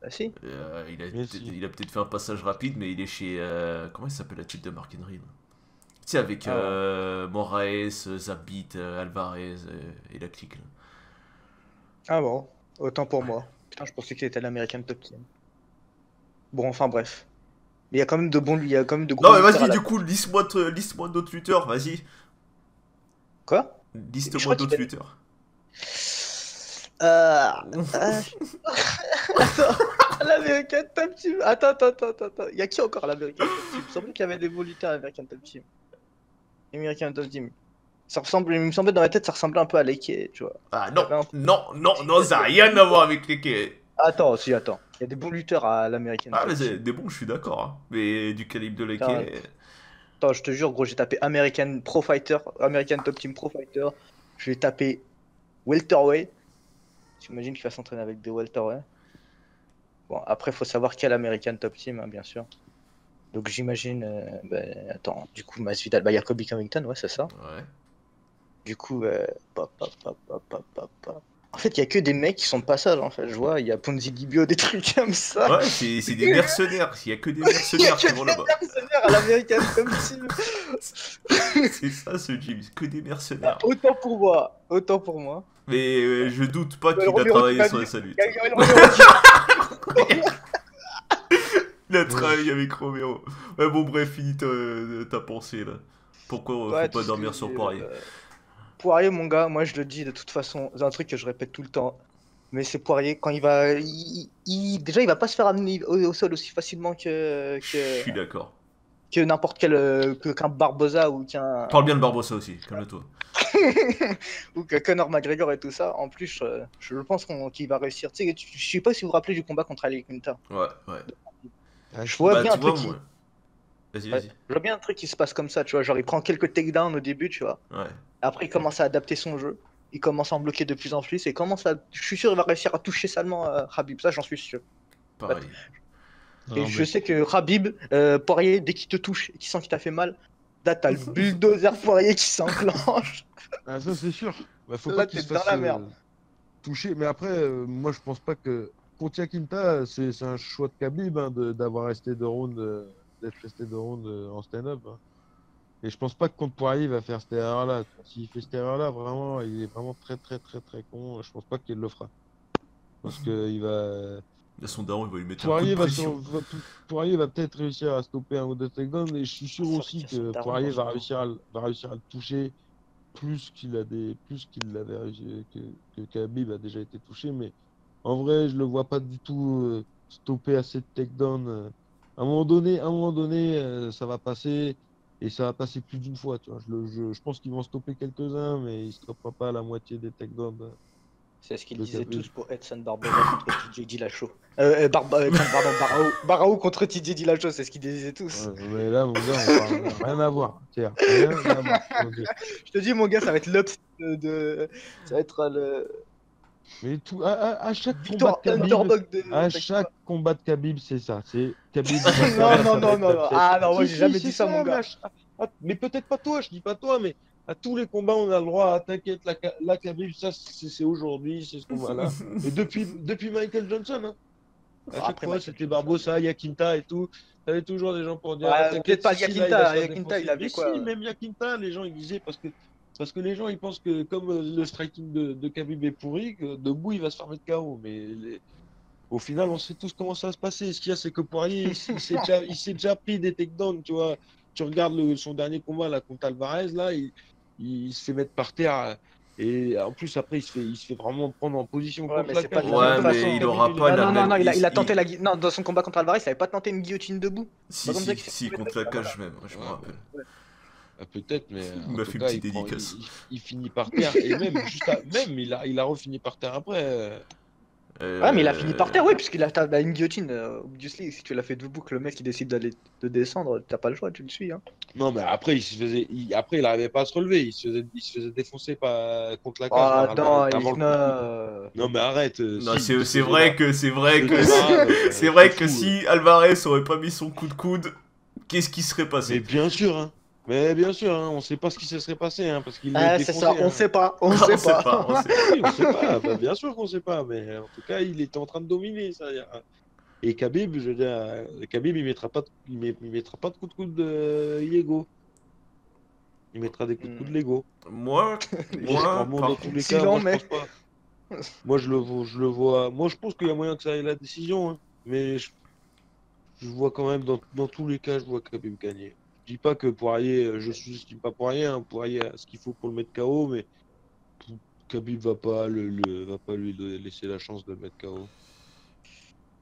Bah si. Merci. Il a peut-être fait un passage rapide, mais il est chez. Comment il s'appelle la type de Mark Henry là? Tu sais, avec Moraes, Zabit, Alvarez et la clique. Là. Ah bon, autant pour moi. Putain, je pensais qu'il était à l'American Top Team. Bon, enfin bref. Mais il y a quand même de bons, il y a quand même de gros Non, mais lutteurs à vas-y, la- du coup, liste-moi d'autres lutteurs, vas-y. Quoi? Je Liste-moi crois d'autres qu'il a- lutteurs. Attends, l'American Top Team. Attends. Il y a qui encore à l'American Top Team? Il me semblait qu'il y avait des bons lutteurs à l'American Top Team. American Top Team. Ça ressemble, il me semblait dans ma tête, ça ressemblait un peu à l'Eke, tu vois. Ah Il y avait non, ça n'a rien à voir avec les quais. Attends. Il y a des bons lutteurs à l'American Ah, Top mais Team. c'est des bons, je suis d'accord. Hein. Mais du calibre de les Ah, quais. Attends, je te jure, gros, j'ai tapé American Pro Fighter, American Top Team Pro Fighter. Je vais taper Welterweight. J'imagine qu'il va s'entraîner avec des Welterweight. Bon, après, faut savoir quel American Top Team, hein, bien sûr. Donc j'imagine. Attends, du coup, Masvidal, il y a Colby Covington, ouais, c'est ça. Ouais. Du coup, En fait, il y a que des mecs qui sont de passage, en fait. Je vois, il y a Ponzi Dibio, des trucs comme ça. Ouais, c'est des mercenaires. Il y a que des Il y a mercenaires qui que vont des là-bas. mercenaires à l'American Tom Team. C'est ça ce Jim, que des mercenaires. Autant pour moi. Autant pour moi. Mais je doute pas qu'il a Romero qui travaillé m'a sur la dit- salute. Gabriel Romero qui- Il a travaillé avec Romero. Ouais, bon, bref, finis ta pensée là. Pourquoi Ouais, faut tout pas ce dormir que sur j'ai, Poirier? Poirier, mon gars, moi je le dis de toute façon, c'est un truc que je répète tout le temps. Mais c'est Poirier, quand il va. Déjà, il va pas se faire amener au sol aussi facilement Je suis d'accord. que n'importe quel. Qu'un Barboza ou qu'un. Parle bien de Barbossa aussi, calme-toi. ou que Conor McGregor et tout ça. En plus, je pense qu'il va réussir. Tu sais, je sais pas si vous vous rappelez du combat contre Ali Quinta. Ouais, ouais. Ah, Je vois Bah, bien tu un vois, truc qui. moi. Vas-y, Ouais, vas-y. je vois bien un truc qui se passe comme ça, tu vois. Genre, il prend quelques takedowns au début, tu vois. Ouais. Après, il commence à adapter son jeu. Il commence à en bloquer de plus en plus. Et commence à. Je suis sûr qu'il va réussir à toucher salement Khabib. Ça, j'en suis sûr. Pareil. Et non, je mais- sais que Khabib, Poirier, dès qu'il te touche et qu'il sent qu'il t'a fait mal, là, t'as le bulldozer Poirier qui s'enclenche. Ah, ça c'est sûr. Bah, faut Là, pas qu'il t'es se dans fasse la merde. toucher. Mais après, moi je pense pas que contre Yakinta, c'est un choix de Khabib hein, d'avoir resté 2 rounds, d'être resté 2 rounds en stand-up. Hein. Et je pense pas que contre Poirier il va faire cette erreur-là. S'il fait cette erreur-là, vraiment, il est vraiment très très très très con. Je pense pas qu'il le fera. Parce que il va. Là, son daron, il va lui mettre un coup de pression. Poirier va peut-être réussir à stopper un ou deux takedowns. Et je suis sûr C'est vrai aussi qu'il y a son que daron Poirier dans son va dos. réussir à le toucher plus qu'il l'avait réussi, que Khabib a déjà été touché. Mais en vrai, je le vois pas du tout stopper assez de takedowns. À un moment donné, ça va passer et ça va passer plus d'une fois. Tu vois. Je pense qu'ils vont stopper quelques-uns, mais ils stoppera pas la moitié des takedowns C'est ce qu'ils de disaient Khabib. tous pour Edson Barboza contre TJ Dillashaw. Pardon, Barao contre TJ Dillashaw, c'est ce qu'ils disaient tous. Ouais, mais là, mon gars, on parle rien à voir. Tiens, rien à voir. Je te dis, mon gars, ça va être l'ups Ça va être Mais tout, à chaque combat de victoire Khabib, underdog de à Takima. chaque combat de Khabib, c'est ça. C'est Khabib il va Non, perdre, non, ça va non, être non, non. d'upset. Ah non, moi Si, j'ai si, jamais c'est dit ça, mon ça. Mais, gars. mais peut-être pas toi, je dis pas toi, mais à tous les combats, on a le droit. T'inquiète, la Khabib, ça, c'est aujourd'hui, c'est ce combat-là. Et depuis Michael Johnson, hein. À chaque Après, fois, Michael c'était Johnson. Barbosa, Yakinta et tout. T'avais toujours des gens pour dire, ah, Ouais, peut-être t'inquiète, pas si, là, il va se Yakinta. faire Yakinta, il défoncer. Mais avait si, quoi? même Yakinta, les gens, ils disaient, parce que les gens, ils pensent que comme le striking de Khabib est pourri, que debout, il va se faire mettre KO. Mais au final, on sait tous comment ça va se passer. Ce qu'il y a, c'est que Poirier, il s'est déjà pris des takedowns, tu vois. Tu regardes son dernier combat là, contre Alvarez, là, il se fait mettre par terre. Et en plus, après, il se fait vraiment prendre en position Ouais, contre mais la c'est pas cage. de Il la se même Ouais, dit même mais si façon. il Khabib, aura il est pas Non, la non, non, même. non, il a tenté la non, dans son combat contre Alvarez, il avait pas tenté une guillotine debout. C'est pas Si, comme ça si, qu'il s'est si, fait contre mettre, la voilà. cage même, je me Ouais, rappelle. peut-être, mais Il en m'a tout fait une cas, petite dédicace. il finit par terre. Et même, même il a refini par terre après. Ouais, mais il a fini par Euh... terre, oui, puisqu'il a bah, une guillotine. Obviously, si tu l'as fait debout, que le mec il décide d'aller de descendre, t'as pas le choix, tu le suis. Hein. Non, mais après, après, il n'arrivait pas à se relever. Il se faisait défoncer contre la cage Oh par Alvarez non, avant le coup de coude. non. Non, mais arrête, Non, si, il se c'est faisait, vrai que il se faisait marave, c'est t'es vrai que fou. si Alvarez aurait pas mis son coup de coude, qu'est-ce qui serait Mais passé? bien sûr, hein. Mais bien sûr, hein, on sait pas ce qui se serait passé, hein, parce qu'il le Ah, c'est ça, défonçait. on Hein. sait pas, on On sait sait pas. pas, on sait pas. Oui, on sait pas. Bah, bien sûr qu'on sait pas, mais en tout cas, il était en train de dominer, ça. Et Khabib, je veux dire, Khabib, il mettra pas de coup de coude illégaux. Il mettra des coups de coude Hmm. légaux. Moi, Bon, dans tous les cas, S'il en moi, je met. pense pas. Moi, je le vois. Moi, je pense qu'il y a moyen que ça aille la décision. Hein. Mais je vois quand même, dans tous les cas, je vois Khabib gagner. Je dis pas que Poirier, je sous-estime pas Poirier. Hein. Poirier a ce qu'il faut pour le mettre KO, mais Khabib va pas lui laisser la chance de le mettre KO.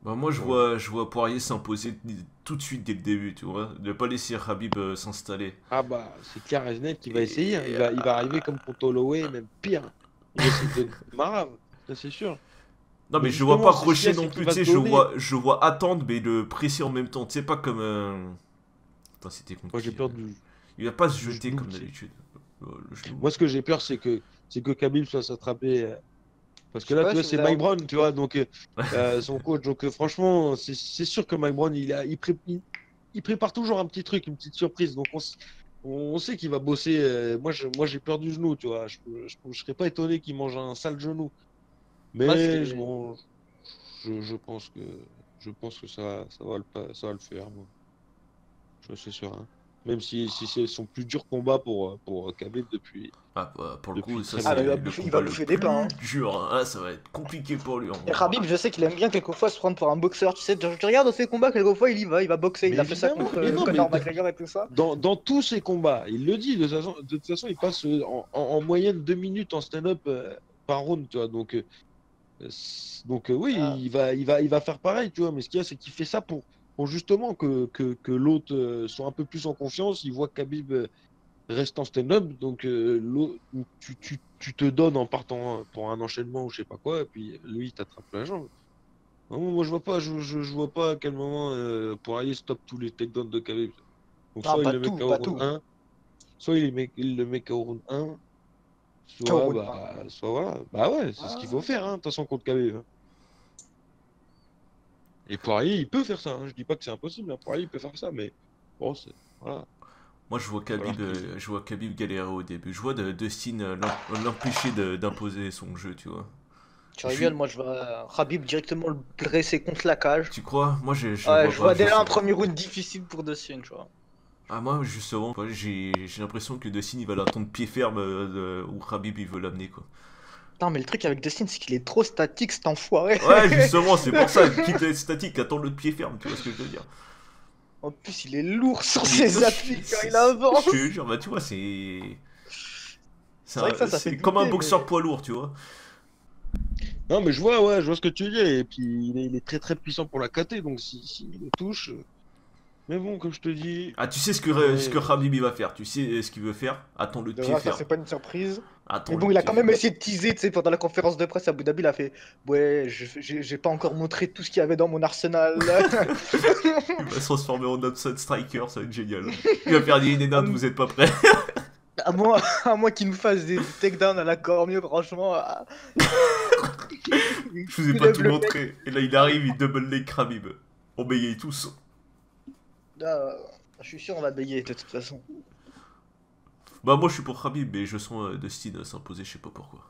bah moi Voilà. je vois Poirier s'imposer tout de suite dès le début, tu vois, de pas laisser Khabib s'installer. Ah bah, c'est clair et net qu'il va Et, essayer. Hein. Il va arriver comme contre Holloway, même pire. Il va essayer de donner marave, ça c'est sûr. non Mais mais je vois pas justement, c'est ce qu'il y Crochet a, c'est non qu'il plus, tu va se sais, donner. je vois attendre mais le presser en même temps, tu sais pas comme Attends, c'était contre Moi, j'ai qui peur Il va pas se du jeter genou. comme d'habitude. Le genou. Moi, ce que j'ai peur, c'est que Khabib soit s'attraper. Parce Je que sais là, pas tu vois, si vous c'est avez Mike remarqué. Brown, tu vois, donc son coach. Donc, franchement, c'est sûr que Mike Brown, il prépare toujours un petit truc, une petite surprise. Donc, on sait qu'il va bosser. Moi, j'ai peur du genou, tu vois. Je serais pas étonné qu'il mange un sale genou. Mais c'est- bon, je pense que ça va le faire, moi. Je suis sûr. Hein. Même si c'est son plus dur combat pour Khabib Ah, bah, pour le coup, depuis ça très Ah, mais c'est longtemps. le il va combat le bouffer des pains. Hein. plus dur. Hein. Ah, ça va être compliqué pour lui. En Et vrai. Khabib, je sais qu'il aime bien quelquefois se prendre pour un boxeur. Tu sais, tu regardes dans ses combats, quelquefois il y va, il va boxer. Mais Il a fait ça évidemment, contre mais non, mais Conor McGregor et tout ça. dans tous ses combats, il le dit, de toute façon il passe en moyenne 2 minutes en stand-up par round, tu vois. Donc oui, Ah, il va faire pareil, tu vois. Mais ce qu'il y a, c'est qu'il fait ça pour justement que l'autre soit un peu plus en confiance. Il voit que Khabib reste en stand-up, donc tu te donnes en partant pour un enchaînement ou je sais pas quoi, et puis lui il t'attrape la jambe. Non, moi je vois pas à quel moment Poirier stoppe tous les takedowns de Khabib. Donc non, soit il pas le met tout, KO pas round tout. 1, soit il le met KO round 1, soit Kaoru, bah soit voilà. Bah ouais, c'est ce qu'il faut faire, hein, de toute façon contre Khabib. Hein. Et Poirier, il peut faire ça, hein. Je dis pas que c'est impossible, hein. Poirier il peut faire ça, mais bon, c'est voilà. Moi, je vois Khabib galérer au début. Je vois Dustin l'empêcher d'imposer son jeu, tu vois. Tu Je rigoles, suis... moi je vois Khabib directement le dresser contre la cage. Tu crois? Moi, je le Ouais, vois je pas, vois déjà un justement. premier round difficile pour Dustin, tu vois. Ah, moi, justement, j'ai l'impression que Dustin, il va l'attendre pied ferme où Khabib, il veut l'amener, quoi. Non, mais le truc avec Dustin, c'est qu'il est trop statique, cet enfoiré. Ouais, justement, c'est pour ça, quitte à être statique, attends-le de pied ferme, tu vois ce que je veux dire. En plus, il est lourd sur Il est- ses appuis quand il Je te avance. jure, bah, tu vois, C'est vrai que ça fait c'est comme un douter, boxeur mais... poids lourd, tu vois. Non, mais je vois, ouais, je vois ce que tu veux dire. Et puis, il est très très puissant pour la KT, donc si il le touche. Mais bon, comme je te dis. Ah, tu sais ce que Ouais. Khabib il va faire, tu sais ce qu'il veut faire? Attends-le de pied Déjà, ça, ferme. c'est pas une surprise. Mais Attends-le bon, de il a pied quand même ferme. essayé de teaser, tu sais, pendant la conférence de presse à Abu Dhabi, il a fait ouais, j'ai pas encore montré tout ce qu'il y avait dans mon arsenal. Il va se transformer en outside striker, ça va être génial. Il va faire des in and out, vous êtes pas prêts. À moins qu'il nous fasse des takedowns à la Cormier, franchement. Je vous ai Il pas lève tout le mec. montré. Et là, il arrive, il double leg Khabib. On bégaye tous. Ah, je suis sûr, on va bégayer de toute façon. Bah, moi, je suis pour Khabib, mais je sens Dustin s'imposer, je sais pas pourquoi.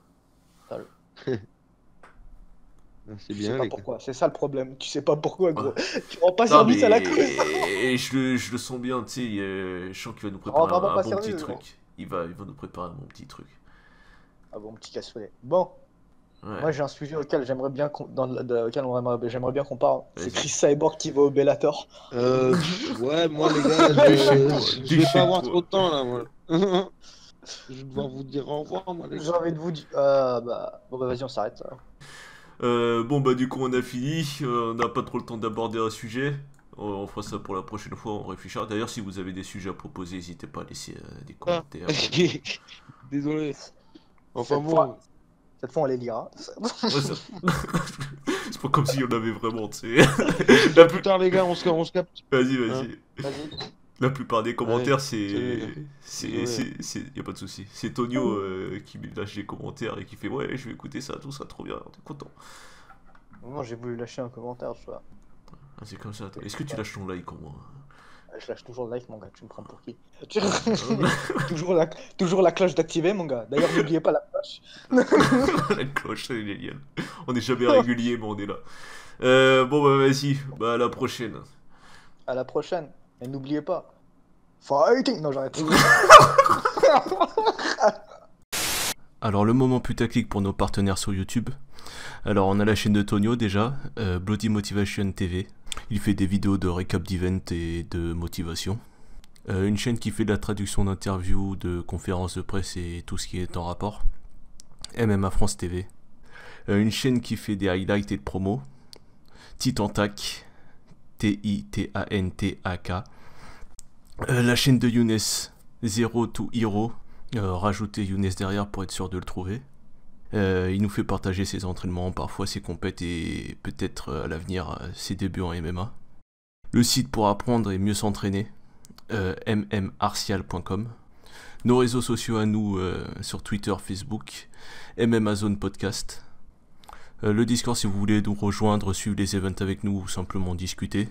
C'est Tu sais bien, pas les gars. pourquoi, c'est ça le problème. Tu sais pas pourquoi, Ouais. gros. Tu rends pas Non, service à la cause. mais je le sens bien, tu sais. Je sens qu'il va nous Tu rends préparer vraiment un pas bon petit service, gros. truc. Il va nous préparer un bon petit truc. Ah bon, petit cassoulet. Bon, Ouais, moi j'ai un sujet auquel j'aimerais bien j'aimerais bien qu'on parle. C'est vas-y. Chris Cyborg qui va au Bellator. Ouais, moi, les gars, Déchaîne-toi, je vais pas avoir déchaîne-toi. trop de temps, là, moi. Je vais devoir vous dire au revoir, moi, les J'ai gars. envie de vous dire. Bah. Bon, bah, vas-y, on s'arrête. Bon, bah, du coup, on a fini. On n'a pas trop le temps d'aborder un sujet. On fera ça pour la prochaine fois, on réfléchira. D'ailleurs, si vous avez des sujets à proposer, n'hésitez pas à laisser des Ah. commentaires. Désolé. Enfin Cette bon. fois- Cette fois, on les lira. Ouais, ça... c'est pas comme si on avait vraiment, tu sais. À plus tard, les gars, on se capte. Vas-y, Hein. vas-y. Vas-y. La plupart des commentaires, salut, les gars. Désolé. y a pas de souci. C'est Tonio qui lâche des commentaires et qui fait ouais, je vais écouter ça, tout ça, trop bien, t'es content. Moi, j'ai voulu lâcher un commentaire, tu vois. Ah, c'est comme ça. Est-ce que tu lâches ton like au moins? Je lâche toujours le like, mon gars. Tu me prends pour qui? toujours la cloche d'activer, mon gars. D'ailleurs, n'oubliez pas la cloche. La cloche, c'est génial. On est jamais régulier, mais on est là. Bon, bah vas-y, bah à la prochaine. À la prochaine. Et n'oubliez pas. Fighting! Non, j'arrête. Alors, le moment putaclic pour nos partenaires sur YouTube. Alors, on a la chaîne de Tonio déjà, Bloody Motivation TV. Il fait des vidéos de récap d'event et de motivation. Une chaîne qui fait de la traduction d'interviews, de conférences de presse et tout ce qui est en rapport. MMA France TV. Une chaîne qui fait des highlights et de promos. Titantac. Titantak. La chaîne de Younes, Zero to Hero. Rajoutez Younes derrière pour être sûr de le trouver. Il nous fait partager ses entraînements, parfois ses compètes et peut-être à l'avenir ses débuts en MMA. Le site pour apprendre et mieux s'entraîner, mmartial.com. Nos réseaux sociaux à nous sur Twitter, Facebook, Amazon Podcast. Le Discord si vous voulez nous rejoindre, suivre les events avec nous ou simplement discuter.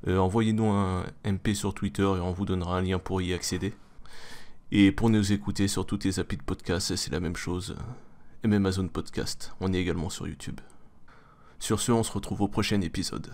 Envoyez-nous un MP sur Twitter et on vous donnera un lien pour y accéder. Et pour nous écouter sur toutes les applis de podcast, c'est la même chose. et même Amazon Podcast. On est également sur YouTube. Sur ce, on se retrouve au prochain épisode.